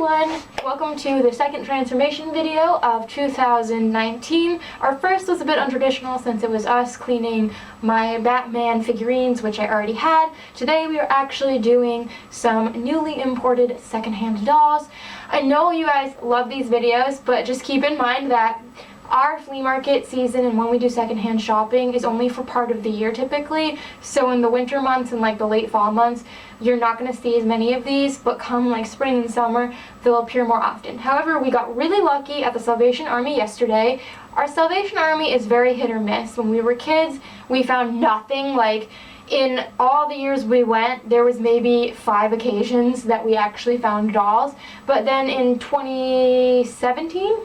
everyone! Welcome to the second transformation video of 2019. Our first was a bit untraditional since it was us cleaning my Batman figurines, which I already had. Today we are actually doing some newly imported secondhand dolls. I know you guys love these videos, but just keep in mind that our flea market season and when we do secondhand shopping is only for part of the year typically. So in the winter months and like the late fall months, you're not going to see as many of these, but come like spring and summer, they'll appear more often. However, we got really lucky at the Salvation Army yesterday. Our Salvation Army is very hit or miss. When we were kids, we found nothing. Like in all the years we went, there was maybe 5 occasions that we actually found dolls. But then in 2017,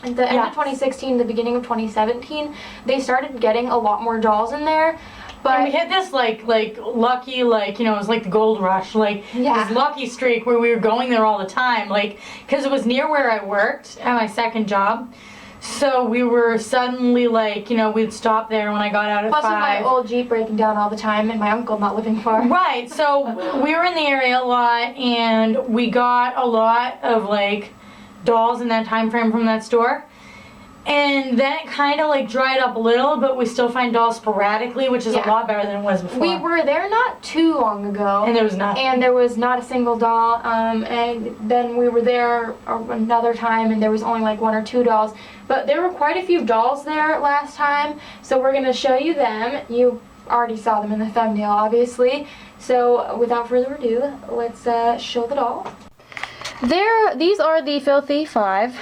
at the end of 2016, the beginning of 2017, they started getting a lot more dolls in there. But and we hit this like lucky, like, you know, it was like the gold rush, like this lucky streak where we were going there all the time, like, because it was near where I worked at my second job. So we were suddenly like, you know, we'd stop there when I got out at 5. Plus with my old Jeep breaking down all the time and my uncle not living far. Right, so we were in the area a lot and we got a lot of like dolls in that time frame from that store. And then it kind of like dried up a little, but we still find dolls sporadically, which is a lot better than it was before. We were there not too long ago. And there was nothing. And there was not a single doll. And then we were there another time and there was only like 1 or 2 dolls. But there were quite a few dolls there last time. So we're going to show you them. You already saw them in the thumbnail, obviously. So without further ado, let's show the doll. These are the Filthy 5.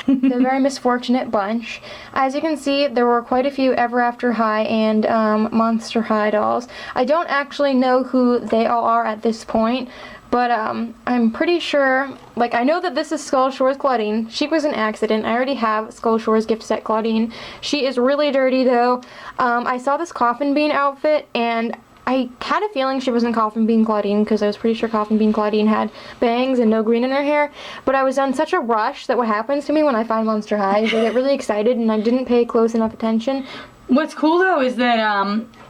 The very misfortunate bunch. As you can see, there were quite a few Ever After High and Monster High dolls. I don't actually know who they all are at this point, but I'm pretty sure, like, I know that this is Skull Shore's Claudine. She was an accident. I already have Skull Shore's gift set Claudine. She is really dirty though. I saw this Coffin Bean outfit and I had a feeling she wasn't Coffin Bean Claudine because I was pretty sure Coffin Bean Claudine had bangs and no green in her hair. But I was on such a rush that what happens to me when I find Monster High is I get really excited and I didn't pay close enough attention. What's cool though is that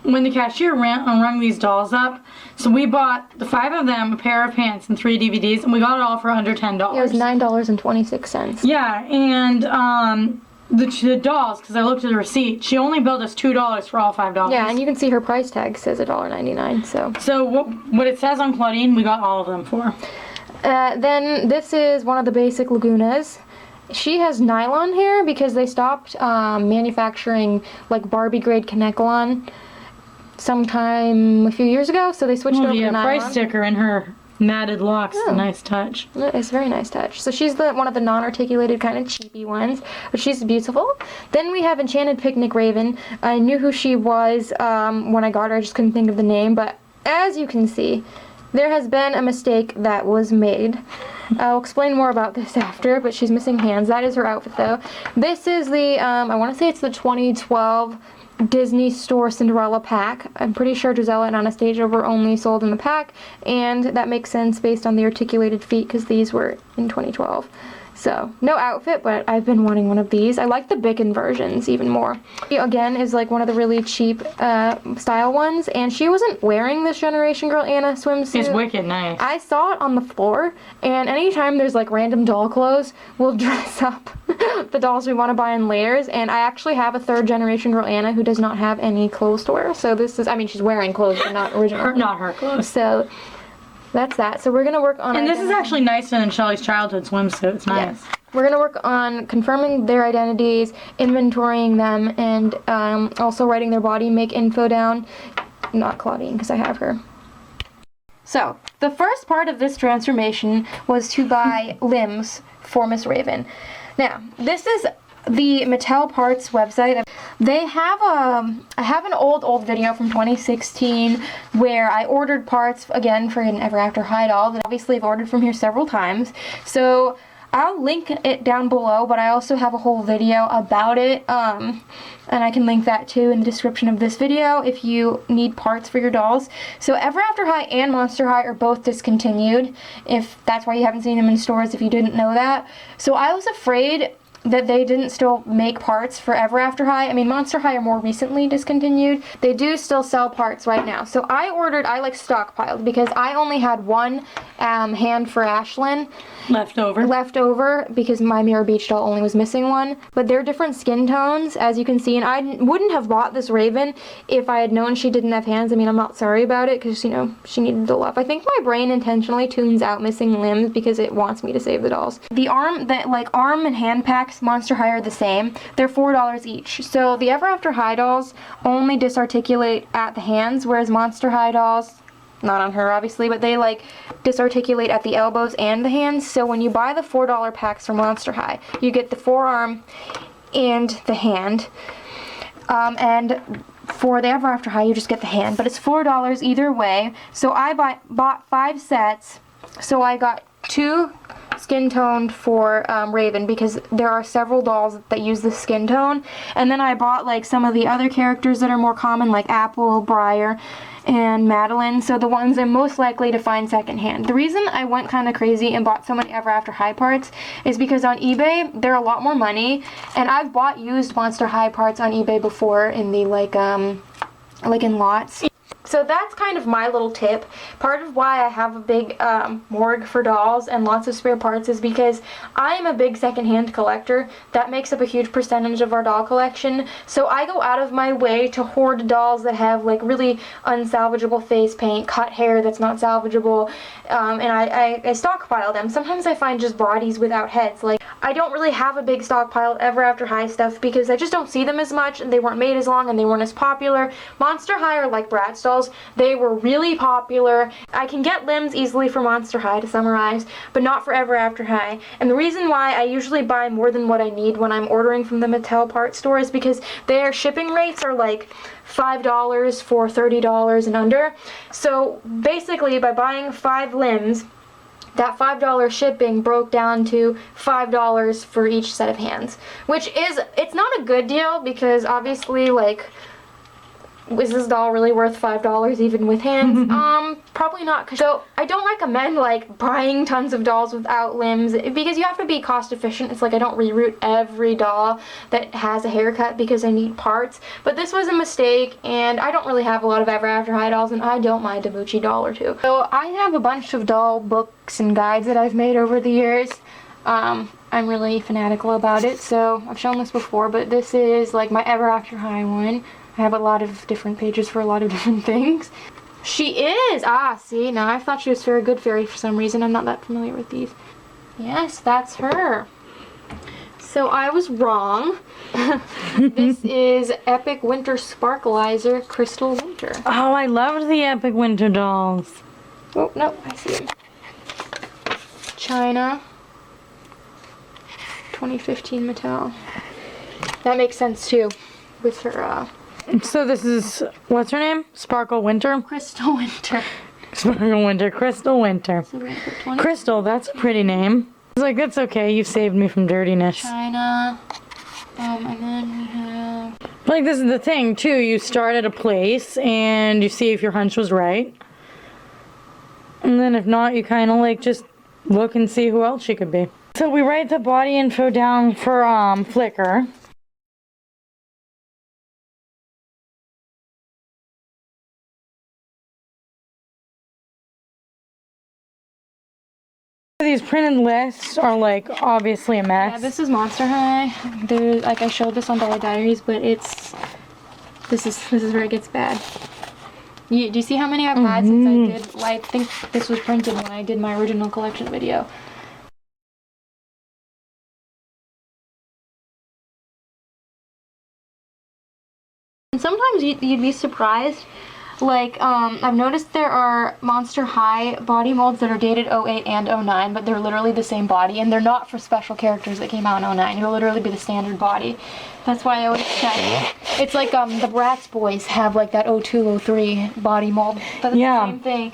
when the cashier rung these dolls up, so we bought the 5 of them, a pair of pants and 3 DVDs, and we got it all for under $10. Yeah, it was $9.26. Yeah, and the dolls, because I looked at the receipt, she only billed us $2 for all 5 dolls. Yeah, and you can see her price tag says $1.99. So what it says on Claudine, we got all of them for. Then this is one of the basic Lagunas. She has nylon hair because they stopped manufacturing like Barbie grade Kanekalon sometime a few years ago, so they switched over to nylon. Price sticker in her matted locks. A nice touch. It's a very nice touch. So she's one of the non-articulated kind of cheapy ones, but she's beautiful. Then we have Enchanted Picnic Raven. I knew who she was when I got her. I just couldn't think of the name, but as you can see, there has been a mistake that was made. I'll explain more about this after, but she's missing hands. That is her outfit though. This is the, I want to say it's the 2012 Disney Store Cinderella pack. I'm pretty sure Drizella and Anastasia were only sold in the pack, and that makes sense based on the articulated feet because these were in 2012. So, no outfit, but I've been wanting one of these. I like the Bicken versions even more. She, again, is like one of the really cheap style ones, and she wasn't wearing this Generation Girl Anna swimsuit. It's wicked nice. I saw it on the floor, and anytime there's like random doll clothes, we'll dress up the dolls we want to buy in layers, and I actually have a 3rd Generation Girl Anna who does not have any clothes to wear, so this is, I mean, she's wearing clothes, but not original. Not her clothes. So that's that. So we're going to work on... And this is actually nicer than Shelly's childhood swimsuit. It's nice. Yes. We're going to work on confirming their identities, inventorying them, and also writing their body make info down. Not Claudine, because I have her. So, the first part of this transformation was to buy limbs for Miss Raven. Now, this is the Mattel Parts website. They have I have an old video from 2016 where I ordered parts again for an Ever After High doll that obviously I've ordered from here several times. So I'll link it down below, but I also have a whole video about it, and I can link that too in the description of this video if you need parts for your dolls. So Ever After High and Monster High are both discontinued, if that's why you haven't seen them in stores if you didn't know that. So I was afraid that they didn't still make parts for Ever After High. I mean, Monster High are more recently discontinued. They do still sell parts right now. So I like stockpiled because I only had one hand for Ashlyn left over because my Mirror Beach doll only was missing one. But they're different skin tones, as you can see, and I wouldn't have bought this Raven if I had known she didn't have hands. I mean, I'm not sorry about it because, you know, she needed the love. I think my brain intentionally tunes out missing limbs because it wants me to save the dolls. The arm and hand packs Monster High are the same. They're $4 each. So the Ever After High dolls only disarticulate at the hands, whereas Monster High dolls, not on her obviously, but they like disarticulate at the elbows and the hands. So when you buy the $4 packs for Monster High, you get the forearm and the hand. And for the Ever After High, you just get the hand, but it's $4 either way. So I bought 5 sets. So I got 2 skin toned for Raven because there are several dolls that use the skin tone, and then I bought like some of the other characters that are more common, like Apple, Briar, and Madeline, so the ones I'm most likely to find secondhand. The reason I went kind of crazy and bought so many Ever After High parts is because on eBay they're a lot more money, and I've bought used Monster High parts on eBay before in the like in lots. So that's kind of my little tip. Part of why I have a big morgue for dolls and lots of spare parts is because I am a big secondhand collector. That makes up a huge percentage of our doll collection. So I go out of my way to hoard dolls that have like really unsalvageable face paint, cut hair that's not salvageable, and I stockpile them. Sometimes I find just bodies without heads. Like, I don't really have a big stockpile Ever After High stuff because I just don't see them as much, and they weren't made as long, and they weren't as popular. Monster High are like Bratz dolls. They were really popular. I can get limbs easily for Monster High, to summarize, but not for Ever After High. And the reason why I usually buy more than what I need when I'm ordering from the Mattel part store is because their shipping rates are like $5 for $30 and under. So basically, by buying 5 limbs, that $5 shipping broke down to $5 for each set of hands, which is, it's not a good deal because obviously, like, is this doll really worth $5 even with hands? Probably not. So I don't recommend like buying tons of dolls without limbs because you have to be cost efficient. It's like I don't reroute every doll that has a haircut because I need parts. But this was a mistake, and I don't really have a lot of Ever After High dolls, and I don't mind a Moochie doll or two. So I have a bunch of doll books and guides that I've made over the years. I'm really fanatical about it, so I've shown this before, but this is like my Ever After High one. I have a lot of different pages for a lot of different things. She is! Ah, see, now I thought she was Fairy Good Fairy for some reason. I'm not that familiar with these. Yes, that's her. So I was wrong. This is Epic Winter Sparkleizer Krystal Winter. Oh, I loved the Epic Winter dolls. Oh, no, I see them. China. 2015 Mattel. That makes sense too, with her, So this is, what's her name? Sparkle Winter? Krystal Winter. Sparkle Winter, Krystal Winter. So we're gonna put 20. Crystal, that's a pretty name. I was like, that's okay, you've saved me from dirtiness. China. And then we have... Like, this is the thing, too. You start at a place, and you see if your hunch was right. And then if not, you kind of, like, just look and see who else she could be. So we write the body info down for, Flickr. These printed lists are like obviously a mess. Yeah, this is Monster High. There's, like, I showed this on Dolly Diaries, but it's this is where it gets bad. Do you see how many I've had since I did? Well, I think this was printed when I did my original collection video. And sometimes you'd be surprised. Like, I've noticed there are Monster High body molds that are dated 08 and 09, but they're literally the same body, and they're not for special characters that came out in 09. It'll literally be the standard body. That's why I always check. It's like, the Bratz boys have, like, that 02, 03 body mold, but it's the same thing.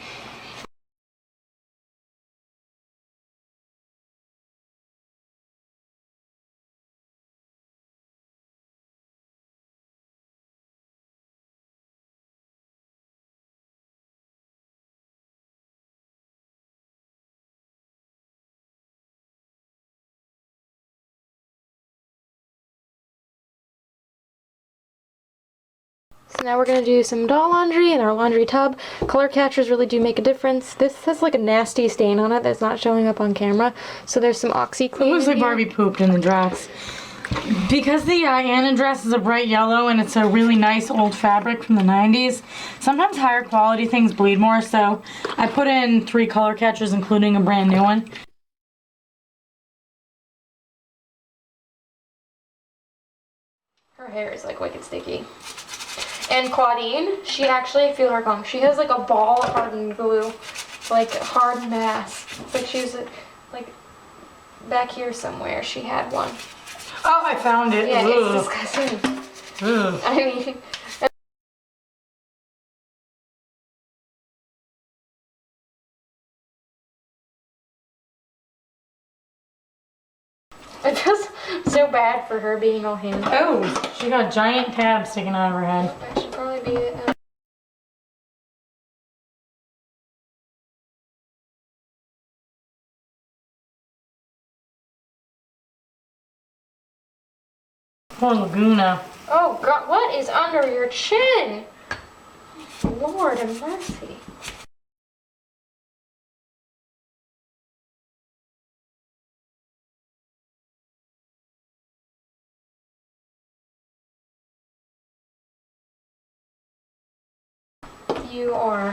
So now we're going to do some doll laundry in our laundry tub. Color catchers really do make a difference. This has like a nasty stain on it that's not showing up on camera. So there's some OxyClean. It looks like Barbie pooped in the dress. Because the Anna dress is a bright yellow and it's a really nice old fabric from the 90s, sometimes higher quality things bleed more, so I put in 3 color catchers including a brand new one. Her hair is like wicked sticky. And Claudine, she actually, feel her gum, she has like a ball of hardened glue, like hard mass. Like she was like back here somewhere, she had one. Oh, I found it. Yeah, Ugh. it's disgusting. Ugh. I mean, I feel so bad for her being all handy. Oh, she got giant tabs sticking out of her head. That should probably be it. Poor Laguna. Oh God, what is under your chin? Lord have mercy. You are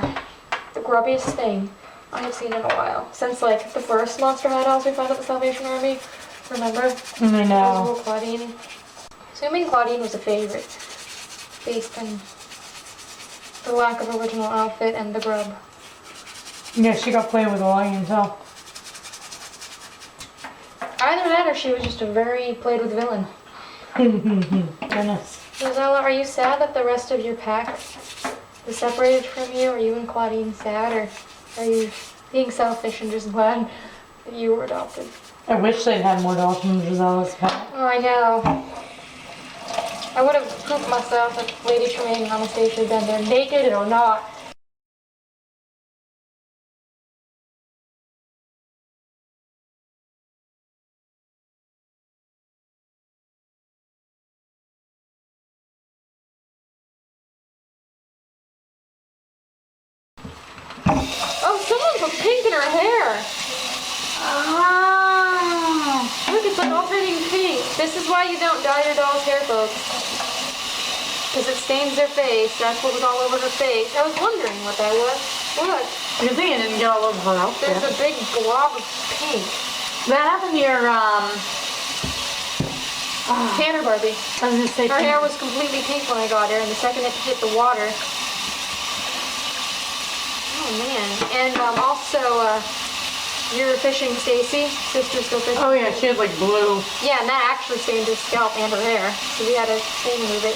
the grubbiest thing I have seen in a while. Since like the first Monster High dolls we found at the Salvation Army. Remember? I know. Little Claudine. Assuming Claudine was a favorite, based on the lack of original outfit and the grub. Yeah, she got played with a lot, you can tell. Either that or she was just a very played with villain. Goodness. Drizella, are you sad that the rest of your pack is separated from you? Are you and Claudine sad, or are you being selfish and just glad that you were adopted? I wish they'd had more dolls from Drizella's pack. Oh, I know. I would have pooped myself if Lady Tremaine and Anastasia had been there, naked or not. Oh, someone put pink in her hair. Ah. Look, it's like alternating pink. This is why you don't dye your doll's hair, folks. Because it stains their face. That's what was all over her face. I was wondering what that was. Look. Good thing it didn't get all over her outfit. There's a big blob of pink. That happened to your, Tanner Barbie. I was gonna say Her hair was completely pink when I got her, and the second it hit the water. Oh man. And also, you were fishing Stacy, sister's go fishing. Oh yeah, she had like blue. Yeah, and that actually stained her scalp and her hair. So we had to move it.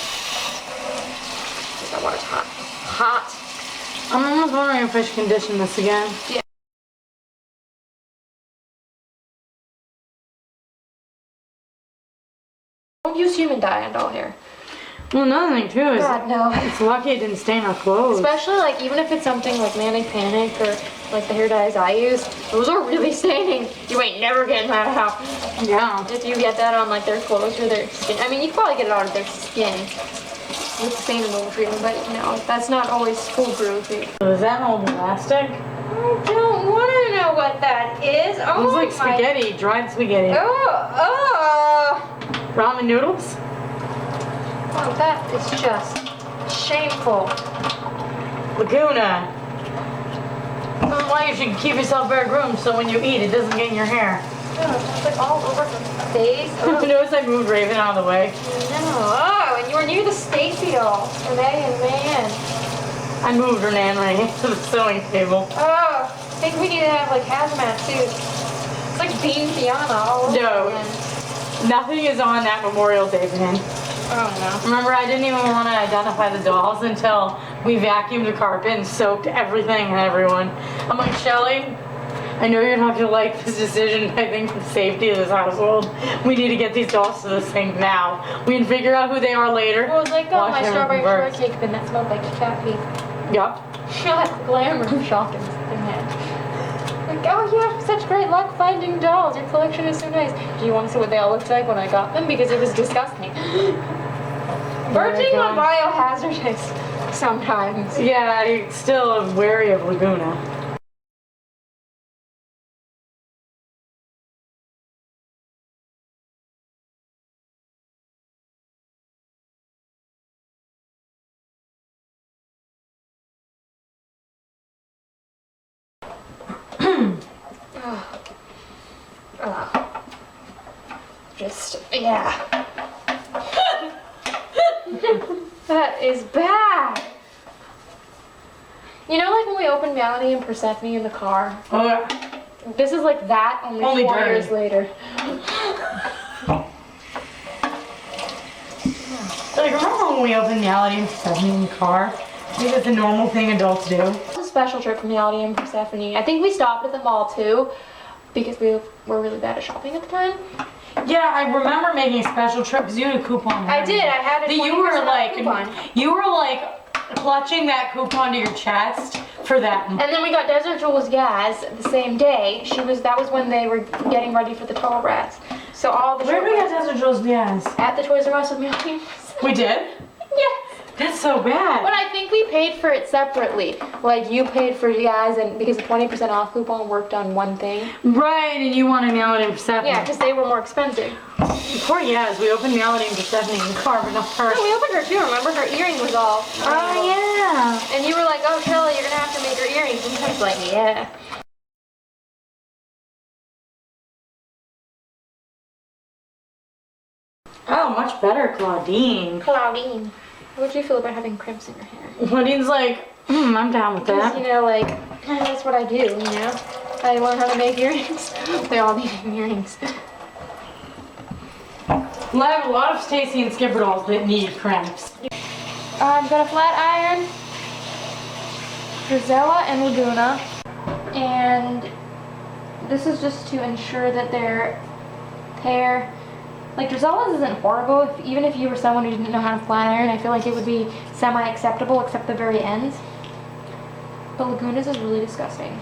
That water's hot. Hot. I'm almost wondering if I should condition this again. Yeah. Don't use human dye on doll hair. Well, another thing too is God, no. it's lucky it didn't stain our clothes. Especially like even if it's something like Manic Panic or like the hair dyes I use, those are really staining. You ain't never getting that out. Yeah. If you get that on like their clothes or their skin. I mean, you can probably get it out of their skin with the stain removal treatment, but you know, that's not always foolproof. So is that old elastic? I don't want to know what that is. Oh, It looks like my- spaghetti, dried spaghetti. Oh. Ramen noodles? Oh, that is just shameful. Laguna. Why you should keep yourself very groomed so when you eat it doesn't get in your hair. Oh, it's like all over her face. Oh. Notice I moved Raven out of the way. No. Oh, and you were near the Stacy doll. Renee and Man. I moved her Nan right into the sewing table. Oh, I think we need to have like hazmat suits. It's like Bean Fiona all over No. again. Nothing is on that Memorial Day thing. Oh Remember, I didn't even want to identify the dolls until we vacuumed the carpet and soaked everything and everyone. I'm like, Shelly, I know you're not gonna like this decision, but I think for the safety of this household, we need to get these dolls to the sink now. We can figure out who they are later. no. Well, it was like Wash my everything strawberry first. shortcake bin that smelled like cat pee. Yup. Shut glamour shocking in that. Like, oh, you have such great luck finding dolls. Your collection is so nice. Do you want to see what they all looked like when I got them? Because it was disgusting. Birds are biohazardous sometimes. Yeah, I still am wary of Laguna. Just, yeah. That is bad. You know, like when we opened Melody and Persephone in the car? Oh, yeah. This is like that, only 4 dirty. years later. Like, remember when we opened Melody and Persephone in the car? I think it's a normal thing adults do. It was a special trip for Melody and Persephone. I think we stopped at the mall too, because we were really bad at shopping at the time. Yeah, I remember making a special trip because you had a coupon. I did. I had a 20% you were like, coupon. You were like clutching that coupon to your chest for that. And then we got Desert Jules Yaz the same day. That was when they were getting ready for the Tall Rats. So all the Where did we get Desert Jules Yaz? At the Toys R Us with Melody. We did? Yes. That's so bad. But I think we paid for it separately. Like you paid for Yaz, and because the 20% off coupon worked on one thing. Right, and you wanted Melody and Persephone. Yeah, because they were more expensive. Poor Yaz, we opened Melody and Persephone in the car, but not her. No, we opened her too. Remember, her earring was all. Oh yeah. And you were like, "Oh, Kelly, you're gonna have to make her earrings." And I was like, "Yeah." Oh, much better, Claudine. Claudine, how would you feel about having crimps in your hair? Claudine's like, I'm down with that. You know, like, that's what I do, you know? I learned how to make earrings. They all need earrings. Well, I have a lot of Stacy and Skipper dolls that need crimps. I've got a flat iron, Drizella and Laguna, and this is just to ensure that their hair, like Drizella's isn't horrible. Even if you were someone who didn't know how to flat iron, I feel like it would be semi-acceptable except the very ends. But Laguna's is really disgusting.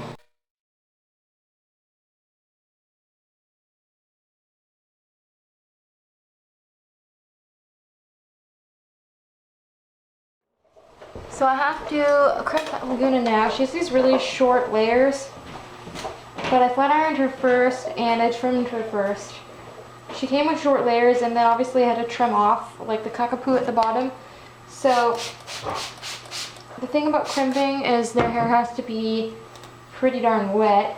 So I have to crimp Laguna now. She has these really short layers, but I flat ironed her first and I trimmed her first. She came with short layers, and then obviously I had to trim off like the cockapoo at the bottom. So the thing about crimping is their hair has to be pretty darn wet,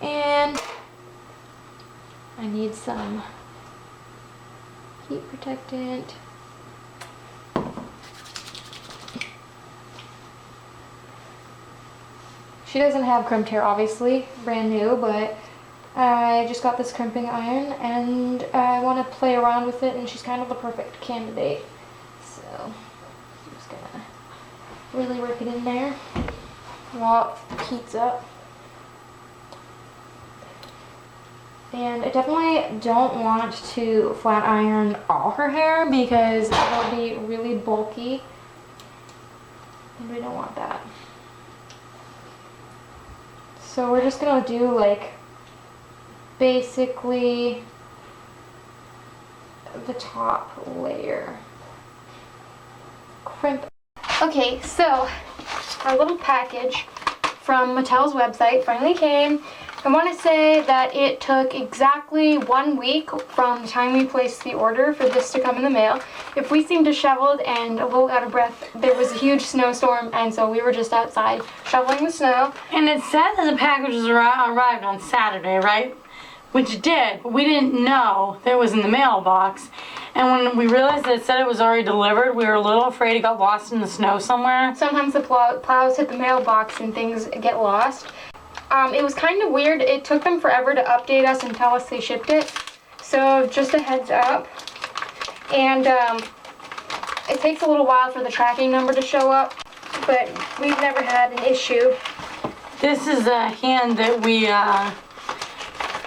and I need some heat protectant. She doesn't have crimped hair, obviously, brand new, but I just got this crimping iron and I want to play around with it, and she's kind of the perfect candidate. So I'm just gonna really work it in there while it heats up. And I definitely don't want to flat iron all her hair because it'll be really bulky, and we don't want that. So we're just gonna do like basically the top layer. Crimp. Okay, so our little package from Mattel's website finally came. I want to say that it took exactly 1 week from the time we placed the order for this to come in the mail. If we seemed disheveled and a little out of breath, there was a huge snowstorm, and so we were just outside shoveling the snow. And it said that the package was arrived on Saturday, right? Which it did, but we didn't know that it was in the mailbox. And when we realized that it said it was already delivered, we were a little afraid it got lost in the snow somewhere. Sometimes the plows hit the mailbox and things get lost. It was kind of weird. It took them forever to update us and tell us they shipped it. So just a heads up. And it takes a little while for the tracking number to show up, but we've never had an issue. This is a hand that we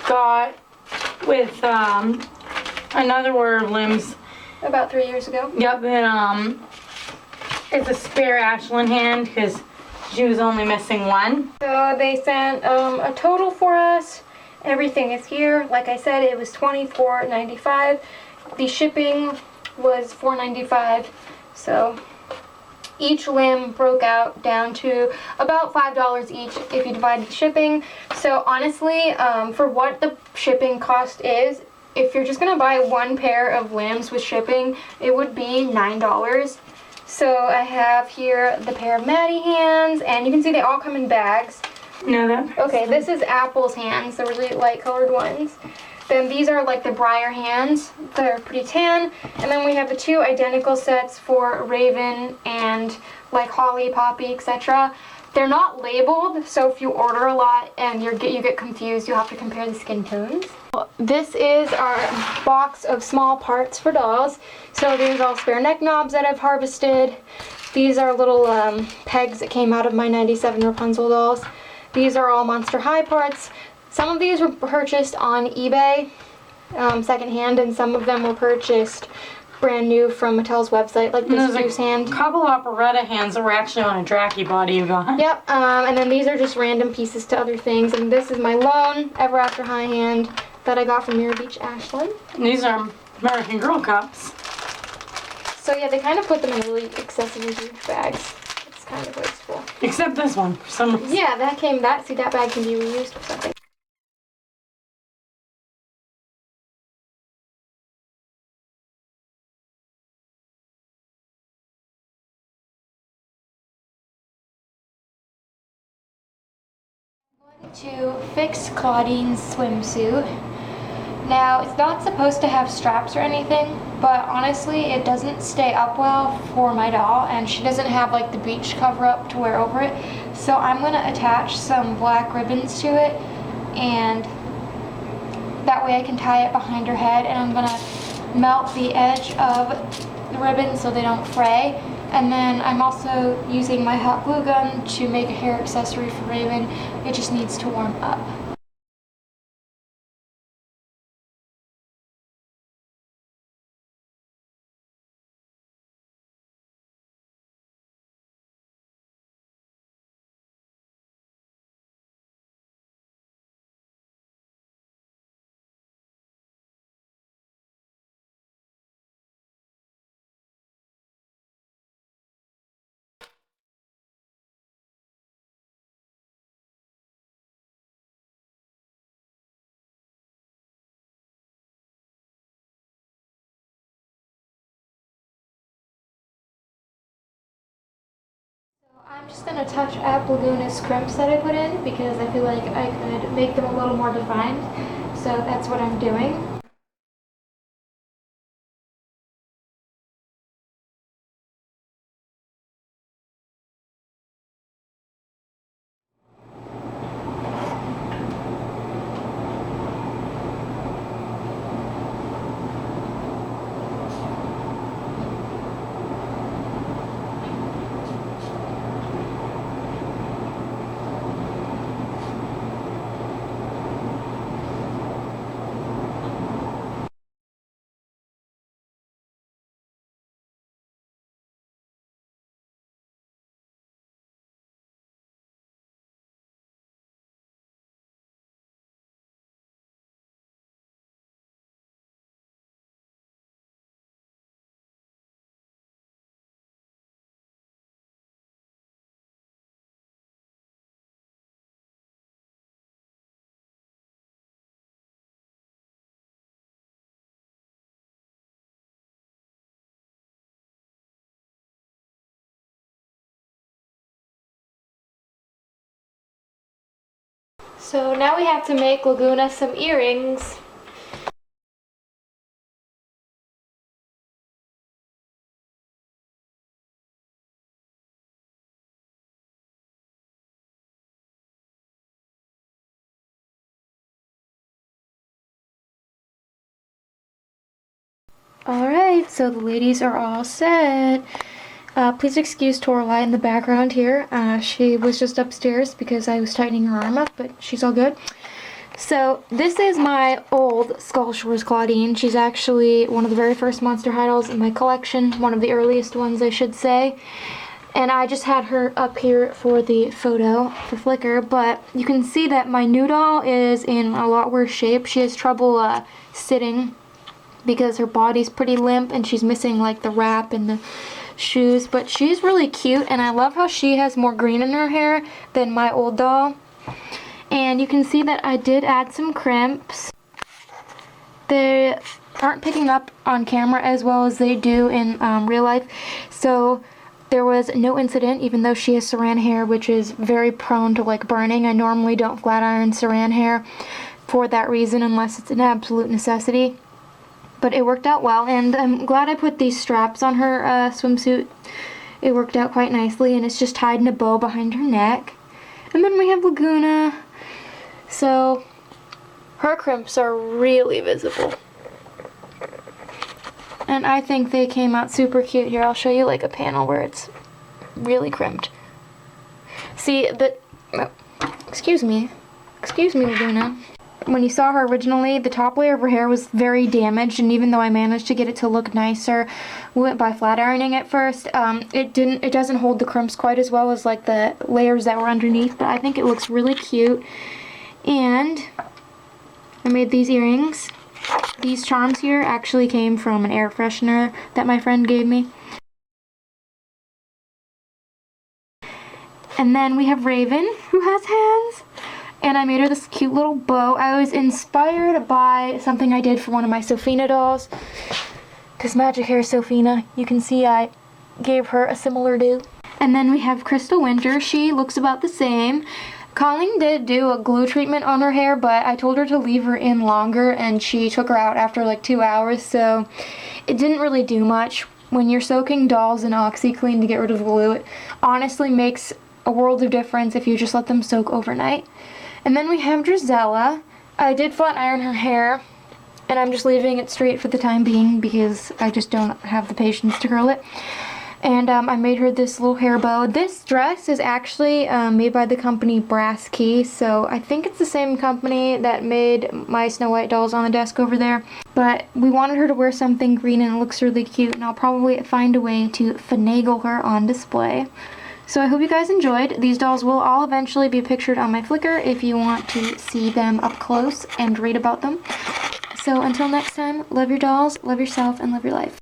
got with another order of limbs. About 3 years ago. Yep, and it's a spare Ashlyn hand because she was only missing one. So they sent a total for us. Everything is here. Like I said, it was $24.95. The shipping was $4.95. So each limb broke out down to about $5 each if you divide the shipping. So honestly, for what the shipping cost is, if you're just gonna buy one pair of limbs with shipping, it would be $9. So I have here the pair of Maddie hands, and you can see they all come in bags. No, that. Okay, this is Apple's hands, the really light colored ones. Then these are like the Briar hands. They're pretty tan. And then we have the two identical sets for Raven and like Holly, Poppy, etc. They're not labeled, so if you order a lot and you get confused, you'll have to compare the skin tones. This is our box of small parts for dolls. So these are all spare neck knobs that I've harvested. These are little pegs that came out of my 97 Rapunzel dolls. These are all Monster High parts. Some of these were purchased on eBay secondhand, and some of them were purchased brand new from Mattel's website, like this juice hand. A couple operetta hands that were actually on a Dracky body you got. Yep, and then these are just random pieces to other things. And this is my lone Ever After High hand that I got from Mirror Beach, Ashland. And these are American Girl cups. So yeah, they kind of put them in really excessively huge bags. It's kind of wasteful. Except this one, for some reason. Yeah, that bag can be reused for something. To fix Claudine's swimsuit. Now, it's not supposed to have straps or anything, but honestly, it doesn't stay up well for my doll, and she doesn't have like the beach cover up to wear over it. So I'm going to attach some black ribbons to it, and that way I can tie it behind her head, and I'm going to melt the edge of the ribbons so they don't fray. And then I'm also using my hot glue gun to make a hair accessory for Raven. It just needs to warm up. I'm just going to touch up Laguna's crimps that I put in because I feel like I could make them a little more defined. So that's what I'm doing. So now we have to make Laguna some earrings. Alright, so the ladies are all set. Please excuse Toralei in the background here. She was just upstairs because I was tightening her arm up, but she's all good. So this is my old Skull Shores Claudine. She's actually one of the very first Monster High dolls in my collection, one of the earliest ones I should say. And I just had her up here for the photo for Flickr, but you can see that my new doll is in a lot worse shape. She has trouble sitting because her body's pretty limp and she's missing like the wrap and the shoes, but she's really cute, and I love how she has more green in her hair than my old doll. And you can see that I did add some crimps. They aren't picking up on camera as well as they do in real life, so there was no incident, even though she has saran hair, which is very prone to like burning. I normally don't flat iron saran hair for that reason unless it's an absolute necessity. But it worked out well, and I'm glad I put these straps on her swimsuit. It worked out quite nicely, and it's just tied in a bow behind her neck. And then we have Laguna. So her crimps are really visible. And I think they came out super cute. Here, I'll show you like a panel where it's really crimped. See, excuse me, Laguna. When you saw her originally, the top layer of her hair was very damaged, and even though I managed to get it to look nicer, we went by flat ironing at first. It doesn't hold the crimps quite as well as like the layers that were underneath, but I think it looks really cute. And I made these earrings. These charms here actually came from an air freshener that my friend gave me. And then we have Ravan, who has hands. And I made her this cute little bow. I was inspired by something I did for one of my Sophina dolls. This magic hair Sophina. You can see I gave her a similar do. And then we have Krystal Winter. She looks about the same. Colleen did do a glue treatment on her hair, but I told her to leave her in longer, and she took her out after like 2 hours, so it didn't really do much. When you're soaking dolls in OxyClean to get rid of the glue, it honestly makes a world of difference if you just let them soak overnight. And then we have Drizella. I did flat iron her hair, and I'm just leaving it straight for the time being because I just don't have the patience to curl it. And I made her this little hair bow. This dress is actually made by the company Brass Key, so I think it's the same company that made my Snow White dolls on the desk over there. But we wanted her to wear something green, and it looks really cute, and I'll probably find a way to finagle her on display. So I hope you guys enjoyed. These dolls will all eventually be pictured on my Flickr if you want to see them up close and read about them. So until next time, love your dolls, love yourself, and love your life.